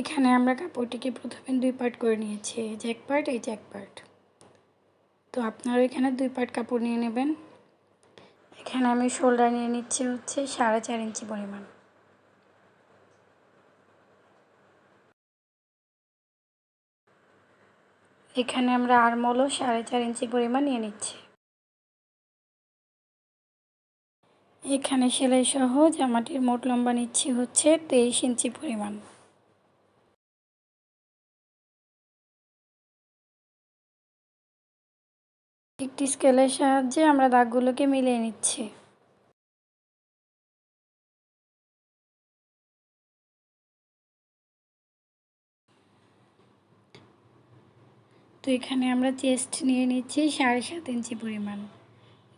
এখানে আমরা কাপড়টিকে প্রথমে 2 পার্ট করে নিয়েছি, এই যে 1 পার্ট, এই যে 1 পার্ট। তো আপনারা এখানে 2 পার্ট কাপড় নিয়ে নেবেন। এখানে আমি শোল্ডার নিয়ে নিচ্ছি হচ্ছে 4.5 ইঞ্চি পরিমাণ। এখানে আমরা আর্মহোলও 4.5 ইঞ্চি পরিমাণ নিয়ে নিচ্ছি। এখানে সেলাই সহ জামাটির মোট লম্বা নিচ্ছি হচ্ছে 23 ইঞ্চি পরিমাণ। একটি স্কেলের সাহায্যে আমরা দাগগুলোকে মিলিয়ে নিচ্ছি। তো এখানে আমরা চেস্ট নিয়ে নিচ্ছি 7.5 ইঞ্চি পরিমাণ।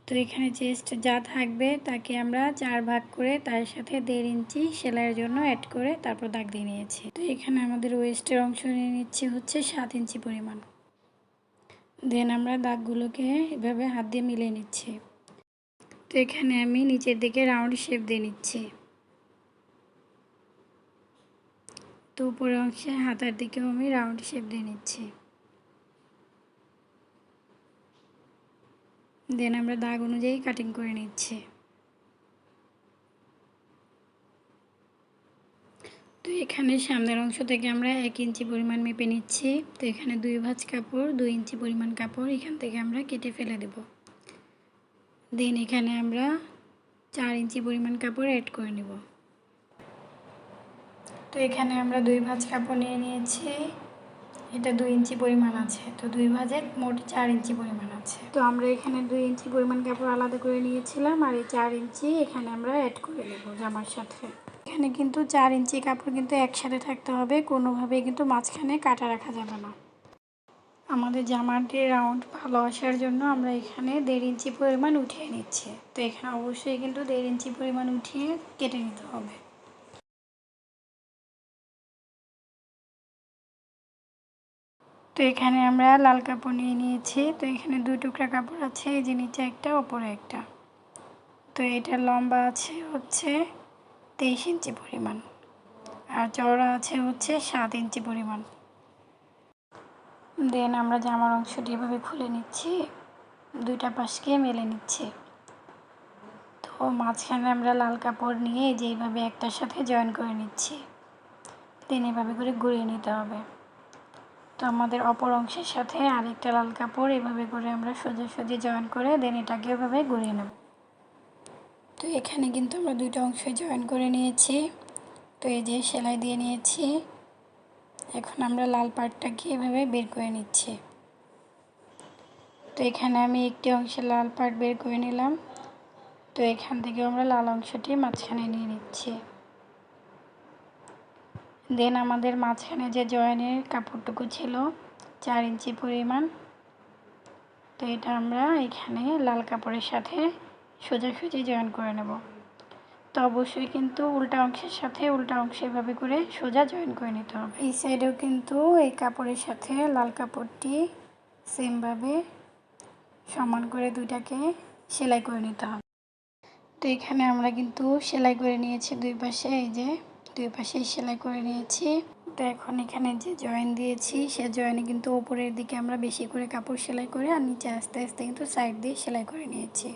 তো এখানে চেস্ট যা থাকবে তাকে আমরা 4 ভাগ করে তার সাথে 1.5 ইঞ্চি সেলাইয়ের জন্য অ্যাড করে তারপর দাগ দিয়ে নিয়েছি। তো এখানে আমাদের ওয়েস্টের অংশ নিয়ে নিচ্ছি হচ্ছে 7 ইঞ্চি পরিমাণ। দেন আমরা দাগগুলোকে এভাবে হাত দিয়ে মিলিয়ে নিচ্ছি। তো এখানে আমি নিচের দিকে রাউন্ড শেপ দিয়ে নিচ্ছি। তো উপরের অংশে হাতার দিকেও আমি রাউন্ড শেপ দিয়ে নিচ্ছি। দেন আমরা দাগ অনুযায়ী কাটিং করে নিচ্ছি। তো এখানে সামনের অংশ থেকে আমরা 1 ইঞ্চি পরিমাণ মেপে নিচ্ছি। তো এখানে 2 ভাঁজ কাপড়, 2 ইঞ্চি পরিমাণ কাপড় এখান থেকে আমরা কেটে ফেলে দেব। দেন এখানে আমরা 4 ইঞ্চি পরিমাণ কাপড় অ্যাড করে নেব। তো এখানে আমরা 2 ভাঁজ কাপড় নিয়ে নিয়েছি। এটা 2 ইঞ্চি পরিমাণ আছে। তো 2 ভাঁজে মোট 4 ইঞ্চি পরিমাণ আছে। তো আমরা এখানে 2 ইঞ্চি পরিমাণ কাপড় আলাদা করে নিয়েছিলাম, আর এই 4 ইঞ্চি এখানে আমরা অ্যাড করে নেব জামার সাথে। এখানে কিন্তু 4 ইঞ্চি কাপড় কিন্তু একসাথে থাকতে হবে, কোনোভাবেই কিন্তু মাঝখানে কাটা রাখা যাবে না। আমাদের জামাটির রাউন্ড ভালো আসার জন্য আমরা এখানে 1.5 ইঞ্চি পরিমাণ উঠিয়ে নিচ্ছি। তো এখানে অবশ্যই কিন্তু 1.5 ইঞ্চি পরিমাণ উঠিয়ে কেটে নিতে হবে। তো এখানে আমরা লাল কাপড় নিয়ে নিয়েছি। তো এখানে 2 টুকরা কাপড় আছে, এই যে নিচে একটা, ওপরে একটা। তো এটার লম্বা আছে হচ্ছে 23 ইঞ্চি পরিমাণ, আর চওড়া আছে হচ্ছে 7 ইঞ্চি পরিমাণ। দেন আমরা জামার অংশটি এভাবে খুলে নিচ্ছি, 2টা পাশকে মেলে নিচ্ছি। তো মাঝখানে আমরা লাল কাপড় নিয়ে যেইভাবে একটার সাথে জয়েন করে নিচ্ছি। দেন এভাবে করে ঘুরিয়ে নিতে হবে। তো আমাদের অপর অংশের সাথে আরেকটা লাল কাপড় এভাবে করে আমরা সোজাসুজি জয়েন করে দেন এটাকে এভাবে ঘুরিয়ে নেব। তো এখানে কিন্তু আমরা 2টা অংশে জয়েন করে নিয়েছি। তো এই যে সেলাই দিয়ে নিয়েছি। এখন আমরা লাল পার্টটাকে এভাবে বের করে নিচ্ছি। তো এখানে আমি একটি অংশে লাল পার্ট বের করে নিলাম। তো এখান থেকে আমরা লাল অংশটি মাঝখানে নিয়ে নিচ্ছি। দেন আমাদের মাঝখানে যে জয়েনের কাপড়টুকু ছিল 4 ইঞ্চি পরিমাণ, তো এটা আমরা এখানে লাল কাপড়ের সাথে সোজাসুজি জয়েন করে নেব। তো অবশ্যই কিন্তু উল্টা অংশের সাথে উল্টা অংশ এভাবে করে সোজা জয়েন করে নিতে হবে। এই সাইডেও কিন্তু এই কাপড়ের সাথে লাল কাপড়টি সেমভাবে সমান করে দুইটাকে সেলাই করে নিতে হবে। তো এখানে আমরা কিন্তু সেলাই করে নিয়েছি 2 পাশে, এই যে 2 পাশেই সেলাই করে নিয়েছি। তো এখন এখানে যে জয়েন দিয়েছি সে জয়েনে কিন্তু উপরের দিকে আমরা বেশি করে কাপড় সেলাই করে আর নিচে আস্তে আস্তে কিন্তু সাইড দিয়ে সেলাই করে নিয়েছি।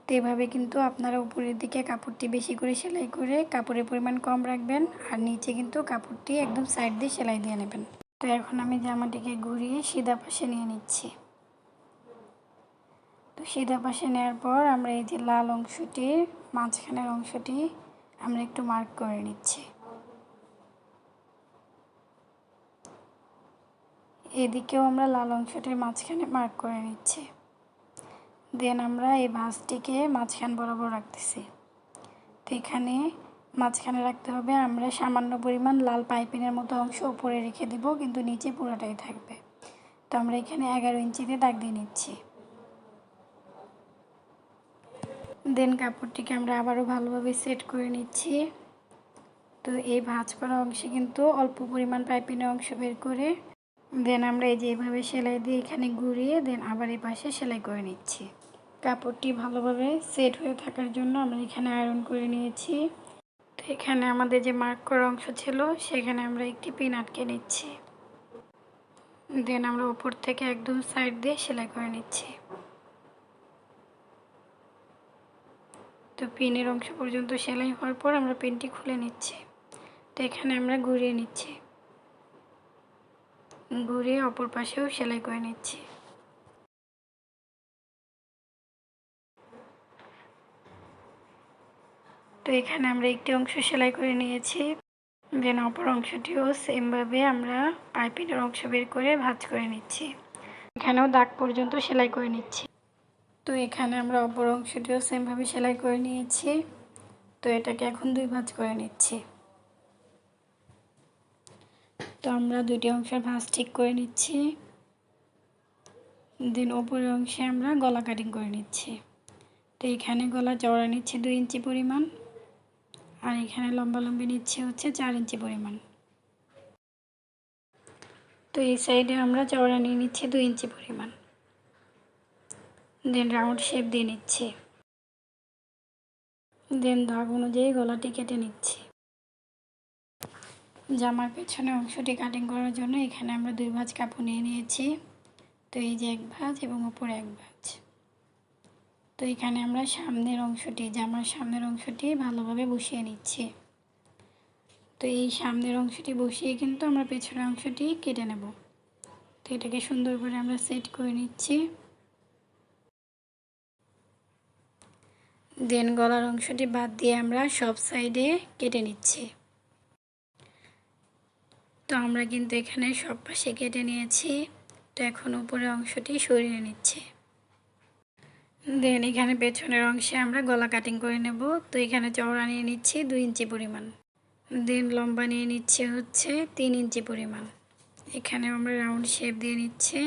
তো এভাবে কিন্তু আপনারা উপরের দিকে কাপড়টি বেশি করে সেলাই করে কাপড়ের পরিমাণ কম রাখবেন, আর নিচে কিন্তু কাপড়টি একদম সাইড দিয়ে সেলাই দিয়ে নেবেন। তো এখন আমি জামাটিকে ঘুরিয়ে সিধা পাশে নিয়ে নিচ্ছি। তো সিধা পাশে নেওয়ার পর আমরা এই যে লাল অংশটির মাঝখানের অংশটি আমরা একটু মার্ক করে নিচ্ছি। এদিকেও আমরা লাল অংশটির মাঝখানে মার্ক করে নিচ্ছি। দেন আমরা এই ভাঁজটিকে মাঝখান বরাবর রাখতেছি। তো এখানে মাঝখানে রাখতে হবে, আমরা সামান্য পরিমাণ লাল পাইপিনের মতো অংশ উপরে রেখে দেব, কিন্তু নিচে পুরোটাই থাকবে। তো আমরা এখানে 11 ইঞ্চিতে দাগ দিয়ে নিচ্ছি। দেন কাপড়টিকে আমরা আবারও ভালোভাবে সেট করে নিচ্ছি। তো এই ভাঁজ করা অংশে কিন্তু অল্প পরিমাণ পাইপিনের অংশ বের করে দেন আমরা এই যে এইভাবে সেলাই দিয়ে এখানে ঘুরিয়ে দেন আবার এই পাশে সেলাই করে নিচ্ছি। কাপড়টি ভালোভাবে সেট হয়ে থাকার জন্য আমরা এখানে আয়রন করে নিয়েছি। তো এখানে আমাদের যে মার্ক করা অংশ ছিল সেখানে আমরা একটি পিন আটকে নিচ্ছি। দেন আমরা উপর থেকে একদম সাইড দিয়ে সেলাই করে নিচ্ছি। তো পিনের অংশ পর্যন্ত সেলাই হওয়ার পর আমরা পিনটি খুলে নিচ্ছি। তো এখানে আমরা ঘুরিয়ে নিচ্ছি, ঘুরিয়ে অপর পাশেও সেলাই করে নিচ্ছি। তো এখানে আমরা একটি অংশ সেলাই করে নিয়েছি। দেন অপর অংশটিও সেমভাবে আমরা পাইপিংয়ের অংশ বের করে ভাঁজ করে নিচ্ছি। এখানেও দাগ পর্যন্ত সেলাই করে নিচ্ছি। তো এখানে আমরা অপর অংশটিও সেমভাবে সেলাই করে নিয়েছি। তো এটাকে এখন 2 ভাঁজ করে নিচ্ছি। তো আমরা দুটি অংশের ভাঁজ ঠিক করে নিচ্ছি। দেন ওপরের অংশে আমরা গলা কাটিং করে নিচ্ছি। তো এখানে গলা চওড়া নিচ্ছি 2 ইঞ্চি পরিমাণ, আর এখানে লম্বালম্বি নিচ্ছি হচ্ছে 4 ইঞ্চি পরিমাণ। তো এই সাইডে আমরা চওড়া নিয়ে নিচ্ছি 2 ইঞ্চি পরিমাণ। দেন রাউন্ড শেপ দিয়ে নিচ্ছি। দেন দাগ অনুযায়ী গলাটি কেটে নিচ্ছি। জামার পেছনে অংশটি কাটিং করার জন্য এখানে আমরা 2 ভাঁজ কাপড় নিয়ে নিয়েছি। তো এই যে 1 ভাঁজ এবং উপরে 1 ভাঁজ। তো এখানে আমরা সামনের অংশটি, জামার সামনের অংশটি ভালোভাবে বসিয়ে নিচ্ছি। তো এই সামনের অংশটি বসিয়ে কিন্তু আমরা পেছনের অংশটি কেটে নেব। তো এটাকে সুন্দর করে আমরা সেট করে নিচ্ছি। দেন গলার অংশটি বাদ দিয়ে আমরা সব সাইডে কেটে নিচ্ছি। তো আমরা কিন্তু এখানে সব পাশে কেটে নিয়েছি। তো এখন উপরের অংশটি সরিয়ে নিচ্ছি। দেন এখানে পেছনের অংশে আমরা গলা কাটিং করে নেব। তো এখানে চওড়া নিয়ে নিচ্ছি 2 ইঞ্চি পরিমাণ। দেন লম্বা নিয়ে নিচ্ছে হচ্ছে 3 ইঞ্চি পরিমাণ। এখানে আমরা রাউন্ড শেপ দিয়ে নিচ্ছি।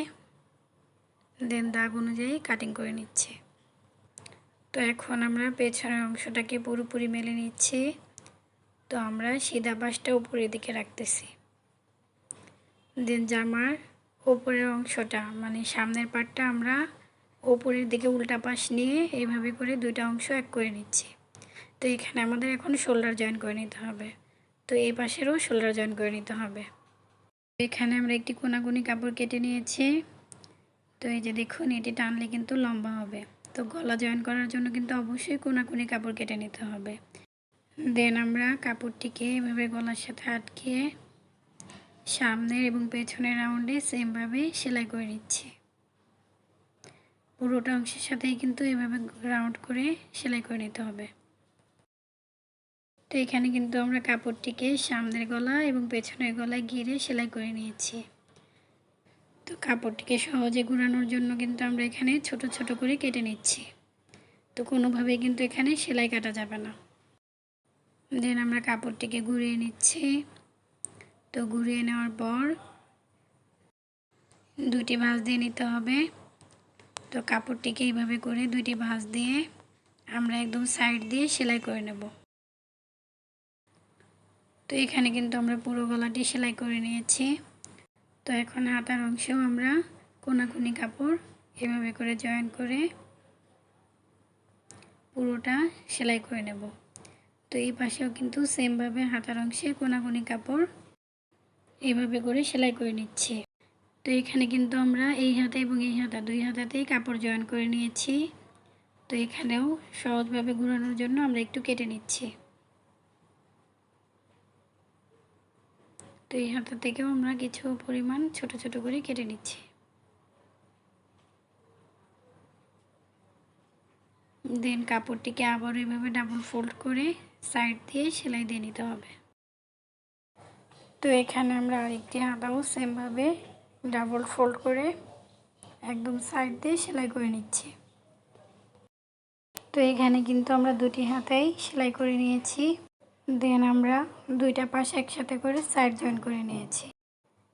দেন দাগ অনুযায়ী কাটিং করে নিচ্ছি। তো এখন আমরা পেছনের অংশটাকে পুরোপুরি মেলে নিচ্ছি। তো আমরা সিধা পাশটা উপরের দিকে রাখতেছি। দেন জামার উপরের অংশটা মানে সামনের পাটটা আমরা উপরের দিকে উল্টা পাশ নিয়ে এইভাবে করে 2টা অংশ এক করে নিচ্ছি। তো এখানে আমাদের এখন শোল্ডার জয়েন করে নিতে হবে। তো এই পাশেরও শোল্ডার জয়েন করে নিতে হবে। এখানে আমরা একটি কোনাকুনি কাপড় কেটে নিয়েছি। তো এই যে দেখুন, এটি টানলে কিন্তু লম্বা হবে। তো গলা জয়েন করার জন্য কিন্তু অবশ্যই কোনাকুনি কাপড় কেটে নিতে হবে। দেন আমরা কাপড়টিকে এভাবে গলার সাথে আটকিয়ে সামনের এবং পেছনের রাউন্ডে সেমভাবে সেলাই করে নিচ্ছি। পুরোটা অংশের সাথেই কিন্তু এভাবে রাউন্ড করে সেলাই করে নিতে হবে। তো এখানে কিন্তু আমরা কাপড়টিকে সামনের গলা এবং পেছনের গলায় ঘিরে সেলাই করে নিয়েছি। তো কাপড়টিকে সহজে ঘোরানোর জন্য কিন্তু আমরা এখানে ছোট ছোট করে কেটে নিচ্ছি। তো কোনোভাবেই কিন্তু এখানে সেলাই কাটা যাবে না। দেন আমরা কাপড়টিকে ঘুরিয়ে নিচ্ছি। তো ঘুরিয়ে নেওয়ার পর 2টি ভাঁজ দিয়ে নিতে হবে। তো কাপড়টিকে এইভাবে করে 2টি ভাঁজ দিয়ে আমরা একদম সাইড দিয়ে সেলাই করে নেব। তো এখানে কিন্তু আমরা পুরো গলাটি সেলাই করে নিয়েছি। তো এখন হাতার অংশেও আমরা কোনাকুনি কাপড় এভাবে করে জয়েন করে পুরোটা সেলাই করে নেব। তো এই পাশেও কিন্তু সেমভাবে হাতার অংশে কোনাকুনি কাপড় এইভাবে করে সেলাই করে নিচ্ছি। তো এখানে কিন্তু আমরা এই হাতা এবং এই হাতা 2 হাতাতেই কাপড় জয়েন করে নিয়েছি। তো এখানেও সহজভাবে ঘোরানোর জন্য আমরা একটু কেটে নিচ্ছি। তো এই হাতা থেকেও আমরা কিছু পরিমাণ ছোট ছোট করে কেটে নিচ্ছি। দেন কাপড়টিকে আবার এইভাবে ডাবল ফোল্ড করে সাইড দিয়ে সেলাই দিয়ে নিতে হবে। তো এখানে আমরা আরেকটি হাতাও সেমভাবে ডাবল ফোল্ড করে একদম সাইড দিয়ে সেলাই করে নিচ্ছি। তো এখানে কিন্তু আমরা 2টি হাতাই সেলাই করে নিয়েছি। দেন আমরা 2টা পাশ একসাথে করে সাইড জয়েন করে নিয়েছি।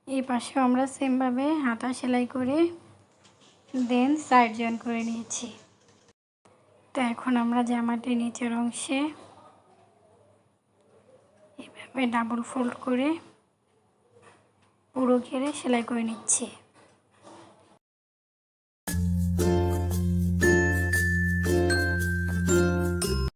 এই পাশেও আমরা সেমভাবে হাতা সেলাই করে দেন সাইড জয়েন করে নিয়েছি। তো এখন আমরা জামাটির নিচের অংশে এভাবে ডাবল ফোল্ড করে পুরো ঘিরে সেলাই করে নিচ্ছি।